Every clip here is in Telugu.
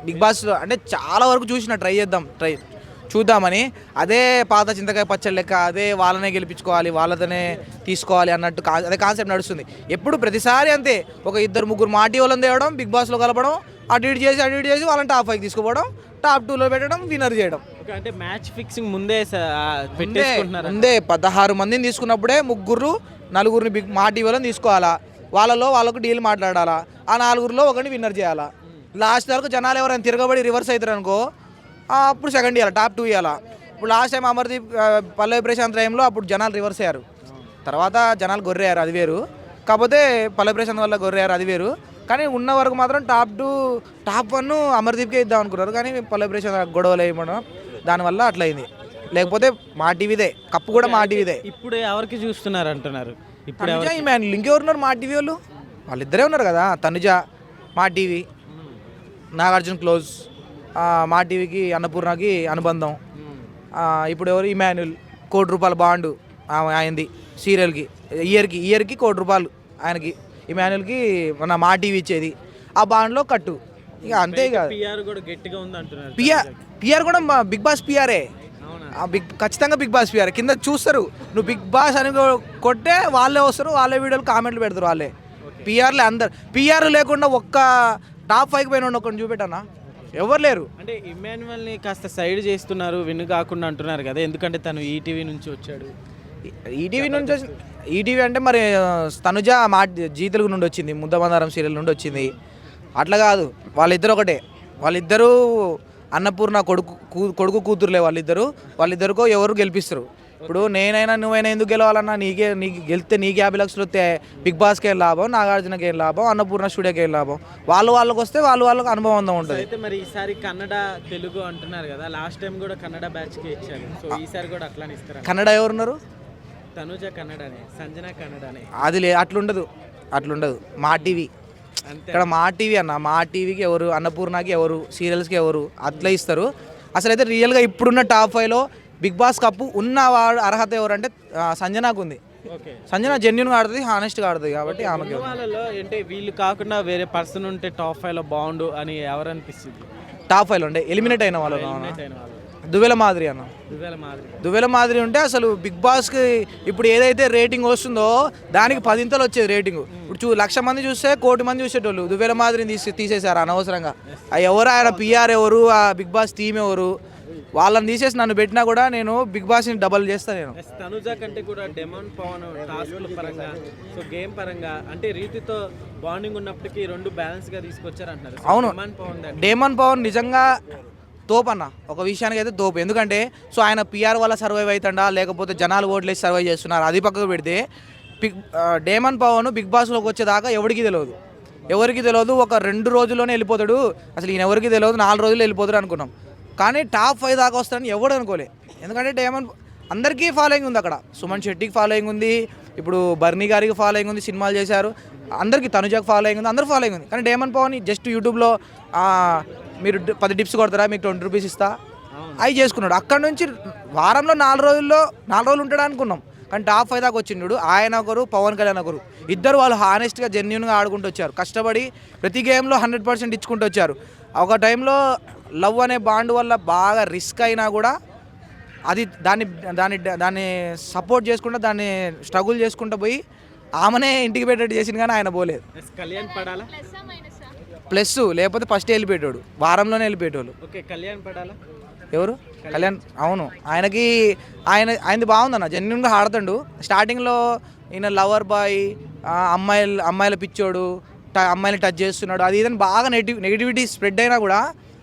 బిగ్ బాస్లో అంటే చాలా వరకు చూసిన చూద్దామని. అదే పాత చింతకాయ పచ్చడి లెక్క అదే వాళ్ళనే గెలిపించుకోవాలి వాళ్ళతోనే తీసుకోవాలి అన్నట్టు అదే కాన్సెప్ట్ నడుస్తుంది ఎప్పుడు ప్రతిసారి అంతే. ఒక ఇద్దరు ముగ్గురు మాటి వాళ్ళని తేవడం, బిగ్ బాస్లో కలపడం, అటు ఇటు చేసి వాళ్ళని టాప్ 5 తీసుకుపోవడం, టాప్ 2లో పెట్టడం, విన్నర్ చేయడం. అంటే మ్యాచ్ ఫిక్సింగ్ పెట్టేసుకుంటున్నారు. ముందే 16 మందిని తీసుకున్నప్పుడే నలుగురిని మా టీవీలను తీసుకోవాలా, వాళ్ళకు డీల్ మాట్లాడాలా, ఆ నలుగురిలో ఒకరిని విన్నర్ చేయాలా. లాస్ట్ వరకు జనాలు ఎవరైనా తిరగబడి రివర్స్ అవుతారు అనుకో అప్పుడు సెకండ్ ఇవ్వాలి, టాప్ 2 ఇవ్వాలా. ఇప్పుడు లాస్ట్ టైం అమర్దీప్ పల్లవి ప్రశాంత్ టైంలో అప్పుడు జనాలు రివర్స్ అయ్యారు, తర్వాత జనాలు గొర్రెయారు, అది వేరు. కాకపోతే పల్లవి ప్రశాంత్ వల్ల గొర్రెయారు, అది వేరు. కానీ ఉన్న వరకు మాత్రం టాప్ 2 టాప్ 1 అమర్దీప్కే ఇద్దాం అనుకున్నారు. కానీ పల్లవి ప్రశాంత్ గొడవలు వేయడం దానివల్ల అట్లా అయింది. లేకపోతే మా టీవీదే కప్పు కూడా మా టీవీదే. ఇప్పుడు ఎవరికి చూస్తున్నారు అంటున్నారు? ఇప్పుడు ఇంకెవరున్నారు మా టీవీ వాళ్ళిద్దరే ఉన్నారు కదా. తనుజ మా టీవీ, నాగార్జున క్లోజ్, మా టీవీకి అన్నపూర్ణకి అనుబంధం. ఇప్పుడు ఎవరు ఇమాన్యుల్ ₹1,00,00,000 బాండు అయింది సీరియల్కి, ఇయర్కి ₹1,00,00,000 ఆయనకి. ఇమాన్యుల్కి మన మా టీవీ ఇచ్చేది, ఆ బాండ్లో కట్టు. ఇక అంతే కాదు. పిఆర్ కూడా బిగ్ బాస్ పిఆర్ఏ, ఖచ్చితంగా బిగ్ బాస్ పిఆర్. కింద చూస్తారు, నువ్వు బిగ్ బాస్ అని కొట్టే వాళ్ళే వస్తారు, వాళ్ళే వీడియోలు కామెంట్లు పెడతారు వాళ్ళే. పిఆర్లే అందరు. పిఆర్ లేకుండా ఒక్క టాప్ 5 పైన ఒకరిని చూపెట్టన్నా, ఎవరు లేరు. అంటే ఇమాన్యువల్ని కాస్త సైడ్ చేస్తున్నారు, విన్ కాకుండా అంటున్నారు కదా, ఎందుకంటే తను ఈటీవీ నుంచి వచ్చాడు. ఈటీవీ అంటే మరి తనుజ మా జీ తెలుగు నుండి వచ్చింది, ముద్దమందారం సీరియల్ నుండి వచ్చింది. అట్లా కాదు, వాళ్ళిద్దరు ఒకటే. వాళ్ళిద్దరూ అన్నపూర్ణ కొడుకు కూతురులే వాళ్ళిద్దరికో ఎవరు గెలిపిస్తారు. ఇప్పుడు నేనైనా నువ్వైనా ఎందుకు గెలవాలన్నా, నీకు గెలిస్తే నీకు 50 లక్షలు వస్తే బిగ్ బాస్కి ఏం లాభం, నాగార్జునకి ఏం లాభం, అన్నపూర్ణ స్టూడియోకి ఏం లాభం. వాళ్ళకి వస్తే వాళ్ళకి అనుభవం ఉంటుంది. అయితే మరి ఈసారి కన్నడ తెలుగు అంటున్నారు కదా, లాస్ట్ టైం కూడా కన్నడ బ్యాచ్కి ఇచ్చారు, సో ఈసారి కూడా అట్లానే ఇస్తారు. కన్నడ ఎవరున్నారు? తనుజ కన్నడనే, సంజన కన్నడనే. అది అట్లుండదు. మా టీవీ ఇక్కడ మా టీవీ అన్న, మా టీవీకి ఎవరు, అన్నపూర్ణకి ఎవరు, సీరియల్స్కి ఎవరు, అట్లా ఇస్తారు. అసలు అయితే రియల్గా ఇప్పుడున్న టాప్ 5లో బిగ్ బాస్ కప్పు ఉన్నవాడు అర్హత ఎవరంటే సంజనాకు ఉంది. సంజన జెన్యున్గా ఆడుతుంది, హానెస్ట్గా ఆడుతుంది కాబట్టి ఆమెకి. వాళ్ళలో అంటే వీళ్ళు కాకుండా వేరే పర్సన్ ఉంటే టాప్ 5లో బాగుండు అని ఎవరు అనిపిస్తుంది? టాప్ 5లో ఉంటే ఎలిమినేట్ అయిన వాళ్ళు దువ్వెల మాదిరి అన్న. దువ్వెల మాదిరి ఉంటే అసలు బిగ్ బాస్కి ఇప్పుడు ఏదైతే రేటింగ్ వస్తుందో దానికి 10 వచ్చేది రేటింగ్. ఇప్పుడు 1,00,000 మంది చూస్తే 1,00,00,000 మంది చూసేటోళ్ళు దువ్వెల మాదిరిని తీసేశారు అనవసరంగా. ఎవరు ఆయన పిఆర్ ఎవరు, ఆ బిగ్ బాస్ టీం ఎవరు, వాళ్ళని తీసేసి నన్ను పెట్టినా కూడా నేను బిగ్ బాస్ని డబల్ చేస్తాను. నేను తనుజ కంటే కూడా డెమాన్ పవన్ టాస్క్ల పరంగా, సో గేమ్ పరంగా అంటే రీతితో బాండింగ్ ఉన్నప్పటికీ రెండు బ్యాలెన్స్గా తీసుకొచ్చారు అంటున్నారు. అవును, డేమన్ పవన్ నిజంగా తోపు అన్న, ఒక విషయానికి అయితే తోపు. ఎందుకంటే సో ఆయన పిఆర్ వల్ల సర్వైవ్ అవుతాడా లేకపోతే జనాలు ఓట్లేసి సర్వైవ్ చేస్తున్నారు, అది పక్కకు పెడితే డేమన్ పవన్ బిగ్ బాస్లోకి వచ్చేదాకా ఎవరికి తెలియదు. ఒక 2 రోజుల్లోనే వెళ్ళిపోతాడు, అసలు ఈయన ఎవరికి తెలియదు, 4 రోజుల్లో వెళ్ళిపోతాడు అనుకున్నాం. కానీ టాప్ 5 దాకా వస్తాడని ఎవడు అనుకోలే. ఎందుకంటే డేమన్ అందరికీ ఫాలోయింగ్ ఉంది, అక్కడ సుమన్ శెట్టికి ఫాలోయింగ్ ఉంది, ఇప్పుడు బర్నీ గారికి ఫాలోయింగ్ ఉంది, సినిమాలు చేశారు, అందరికీ తనుజాకి ఫాలోయింగ్ ఉంది, అందరూ ఫాలోయింగ్ ఉంది. కానీ డేమన్ పవన్ జస్ట్ యూట్యూబ్లో మీరు 10 టిప్స్ కొడతారా మీకు ₹20 ఇస్తా అవి చేసుకున్నాడు. అక్కడ నుంచి వారంలో 4 రోజులు ఉంటాడు అనుకున్నాం. కానీ టాప్ 5 దాకా వచ్చిండు. ఆయన ఒకరు, పవన్ కళ్యాణ్ ఒకరు, ఇద్దరు వాళ్ళు హానెస్ట్గా జెన్యున్గా ఆడుకుంటూ వచ్చారు, కష్టపడి ప్రతి గేమ్లో 100% ఇచ్చుకుంటూ వచ్చారు. ఒక టైంలో లవ్ అనే బాండ్ వల్ల బాగా రిస్క్ అయినా కూడా అది దాన్ని సపోర్ట్ చేసుకుంటూ దాన్ని స్ట్రగుల్ చేసుకుంటూ పోయి ఆమెనే ఇంటికి పెట్టేట్టు చేసింది. కానీ ఆయన పోలేదు. కళ్యాణ్ పడాలా ప్లస్, లేకపోతే ఫస్ట్ వెళ్ళిపోయేటోడు, వారంలోనే వెళ్ళిపోయేటోళ్ళు. కళ్యాణ్ పడాలా ఎవరు? కళ్యాణ్. అవును, ఆయనది బాగుందన్న, జెన్యున్గా ఆడుతాడు. స్టార్టింగ్లో ఈయన లవర్ బాయ్, అమ్మాయిల పిచ్చోడు, అమ్మాయిని టచ్ చేస్తున్నాడు, అది ఇదని బాగా నెగిటివిటీ స్ప్రెడ్ అయినా కూడా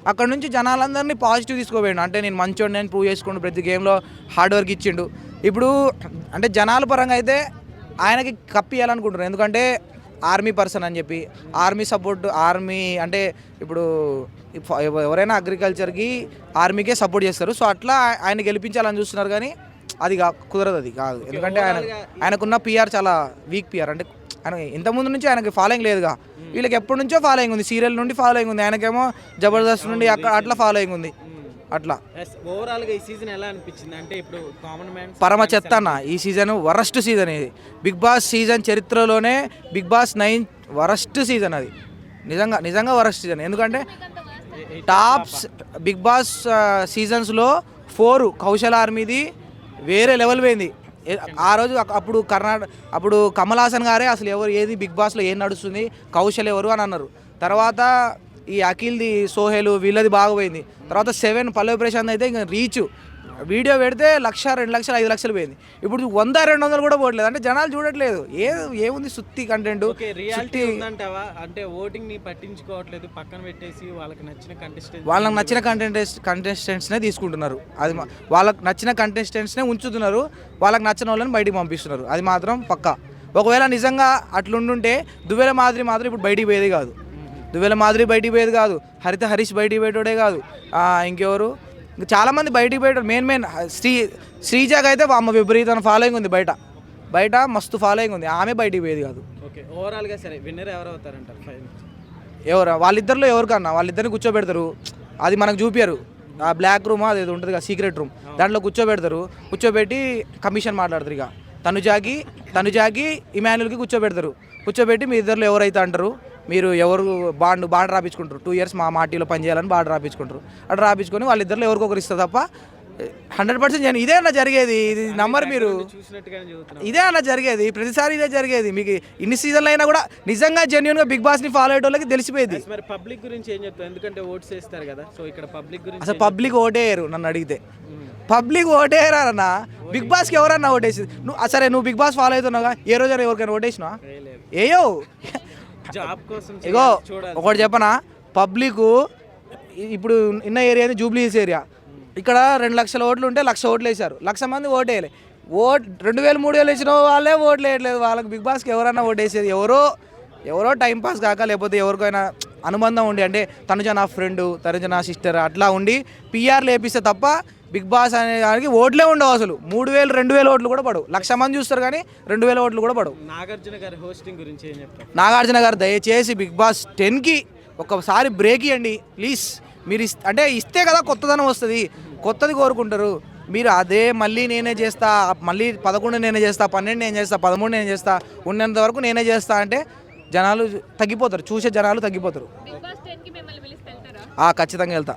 అక్కడ నుంచి జనాలందరినీ పాజిటివ్ తీసుకోపోయాడు. అంటే నేను మంచోడు, నేను ప్రూవ్ చేసుకుంటూ ప్రతి గేమ్లో హార్డ్ వర్క్ ఇచ్చిండు. ఇప్పుడు అంటే జనాల పరంగా అయితే ఆయనకి కప్ ఇవ్వాలనుకుంటున్నారు, ఎందుకంటే ఆర్మీ పర్సన్ అని చెప్పి, ఆర్మీ సపోర్ట్, ఆర్మీ అంటే ఇప్పుడు ఎవరైనా అగ్రికల్చర్కి ఆర్మీకే సపోర్ట్ చేస్తారు. సో అట్లా ఆయన గెలిపించాలని చూస్తున్నారు, కానీ అది కుదరదు, అది కాదు. ఎందుకంటే ఆయనకున్న పిఆర్ చాలా వీక్ పిఆర్. అంటే ఆయన ఇంతకుముందు నుంచి ఆయనకి ఫాలోయింగ్ లేదుగా, వీళ్ళకి ఎప్పటి నుంచో ఫాలోయింగ్ ఉంది, సీరియల్ నుండి ఫాలోయింగ్ ఉంది, ఆయనకేమో జబర్దస్త్ నుండి అట్లా ఫాలోయింగ్ ఉంది. అట్లా ఓవరాల్గా ఈ సీజన్ ఎలా అనిపించింది? అంటే ఇప్పుడు కామన్ మ్యాన్ పరమ చెత్త అన్న, ఈ సీజన్ వరస్ట్ సీజన్ ఇది. బిగ్ బాస్ సీజన్ చరిత్రలోనే బిగ్ బాస్ 9 వరస్ట్ సీజన్, అది నిజంగా వరస్ట్ సీజన్. ఎందుకంటే బిగ్ బాస్ సీజన్స్లో 4 కౌశల్ ఆర్మీది వేరే లెవెల్ పోయింది. ఆ రోజు అప్పుడు కమల్ హాసన్ గారే అసలు ఎవరు ఏది బిగ్ బాస్లో ఏం నడుస్తుంది, కౌశల్ ఎవరు అని అన్నారు. తర్వాత ఈ అఖిల్ది, సోహెల్ వీళ్ళది బాగా పోయింది. తర్వాత 7 పల్లవి ప్రశాంత్ అయితే ఇంకా రీచ్ వీడియో పెడితే 1,00,000, 2,00,000, 5,00,000 పోయింది. ఇప్పుడు 100-200 కూడా పోవట్లేదు. అంటే జనాలు చూడట్లేదు. ఏముంది సుత్తి కంటెంట్. రియాలిటీ ఉందంటావా? అంటే ఓటింగ్ ని పట్టించుకోవట్లేదు, పక్కన పెట్టేసి వాళ్ళకి నచ్చిన కంటెస్టెంట్స్నే తీసుకుంటున్నారు. అది వాళ్ళకి నచ్చిన కంటెస్టెంట్స్నే ఉంచుతున్నారు. వాళ్ళకి నచ్చిన వాళ్ళని బయటికి పంపిస్తున్నారు. అది మాత్రం పక్కా. ఒకవేళ నిజంగా అట్లుండుంటే దువ్వెల మాదిరి ఇప్పుడు బయటికి పోయేది కాదు. దువ్వెల మాదిరి బయటికి పోయేది కాదు. హరీష్ బయటికి పోయేటోడే కాదు. ఇంకెవరు చాలామంది బయటికి పోయేటోడు. మెయిన్ శ్రీజాకి అయితే అమ్మ విపరీతమైన ఫాలోయింగ్ ఉంది. బయట మస్తు ఫాలోయింగ్ ఉంది. ఆమె బయటికి పోయేది కాదు. ఓకే, ఓవరాల్గా సరే విన్నర్ ఎవరు అవుతారంటారు? వాళ్ళిద్దరిలో ఎవరికన్నా వాళ్ళిద్దరిని కూర్చోబెడతారు. అది మనకు చూపించారు. ఆ బ్లాక్ రూమ్ అది ఉంటుంది కదా, సీక్రెట్ రూమ్, దాంట్లో కూర్చోబెట్టి కమిషన్ మాట్లాడతారు. ఇక తనుజాకి ఇమాన్యుల్కి కూర్చోబెట్టి మీ ఇద్దరిలో ఎవరైతే అంటారు, మీరు ఎవరు బాండ్ రాపించుకుంటారు. 2 years మా టీలో పనిచేయాలని బాండ్ రాపించుకుంటారు. అట్లా రాపించుకొని వాళ్ళిద్దరిలో ఎవరికొకరు ఇస్తారు తప్ప 100% ఇదే అన్న జరిగేది. ఇది నంబర్ మీరు ఇదే అన్న జరిగేది. ప్రతిసారి ఇదే జరిగేది. మీకు ఇన్ని సీజన్లు అయినా కూడా నిజంగా జెన్యున్గా బిగ్ బాస్ని ఫాలో అయ్యే వాళ్ళకి తెలిసిపోయింది. మరి పబ్లిక్ గురించి ఏం చెప్తారు? ఎందుకంటే ఓట్స్ వేస్తారు కదా, సో ఇక్కడ పబ్లిక్ గురించి అసలు పబ్లిక్ ఓటేయరు. నన్ను అడిగితే పబ్లిక్ ఓటేయరన్న. బిగ్ బాస్కి ఎవరన్నా ఓటేసి సరే నువ్వు బిగ్ బాస్ ఫాలో అవుతున్నావుగా, ఏ రోజైనా ఎవరికైనా ఓటేసినా? ఏయో జాబ్ కోసం ఇగో ఒకటి చెప్పనా, పబ్లిక్ ఇప్పుడు ఇన్న ఏరియా జూబ్లీ హిల్స్ ఏరియా. ఇక్కడ 2,00,000 ఓట్లు ఉంటే 1,00,000 ఓట్లు వేశారు. 1,00,000 మంది ఓటేయలే. 2,000-3,000 వేసిన వాళ్ళే ఓట్లు వేయట్లేదు. వాళ్ళకి బిగ్ బాస్కి ఎవరన్నా ఓటేసేది ఎవరో టైంపాస్ కాక, లేకపోతే ఎవరికైనా అనుబంధం ఉండి, అంటే తనుజ నా ఫ్రెండ్, తనుజ నా సిస్టర్ అట్లా ఉండి పిఆర్లు వేపిస్తే తప్ప బిగ్ బాస్ అనే దానికి ఓట్లే ఉండవు. అసలు 3,000, 2,000 ఓట్లు కూడా పడవు. 1,00,000 మంది చూస్తారు కానీ 2,000 ఓట్లు కూడా పడవు. నాగార్జున గారి హోస్టింగ్ గురించి ఏం చెప్తారు? నాగార్జున గారు దయచేసి బిగ్ బాస్ 10కి ఒకసారి బ్రేక్ ఇవ్వండి ప్లీజ్. మీరు అంటే ఇస్తే కదా కొత్తదనం వస్తుంది. కొత్తది కోరుకుంటారు మీరు. అదే మళ్ళీ నేనే చేస్తా, మళ్ళీ 11 నేనే చేస్తా, 12 నేను చేస్తా, 13 నేను చేస్తా, ఉన్నంత వరకు నేనే చేస్తా అంటే జనాలు తగ్గిపోతారు. చూసే జనాలు తగ్గిపోతారు. ఖచ్చితంగా వెళ్తా.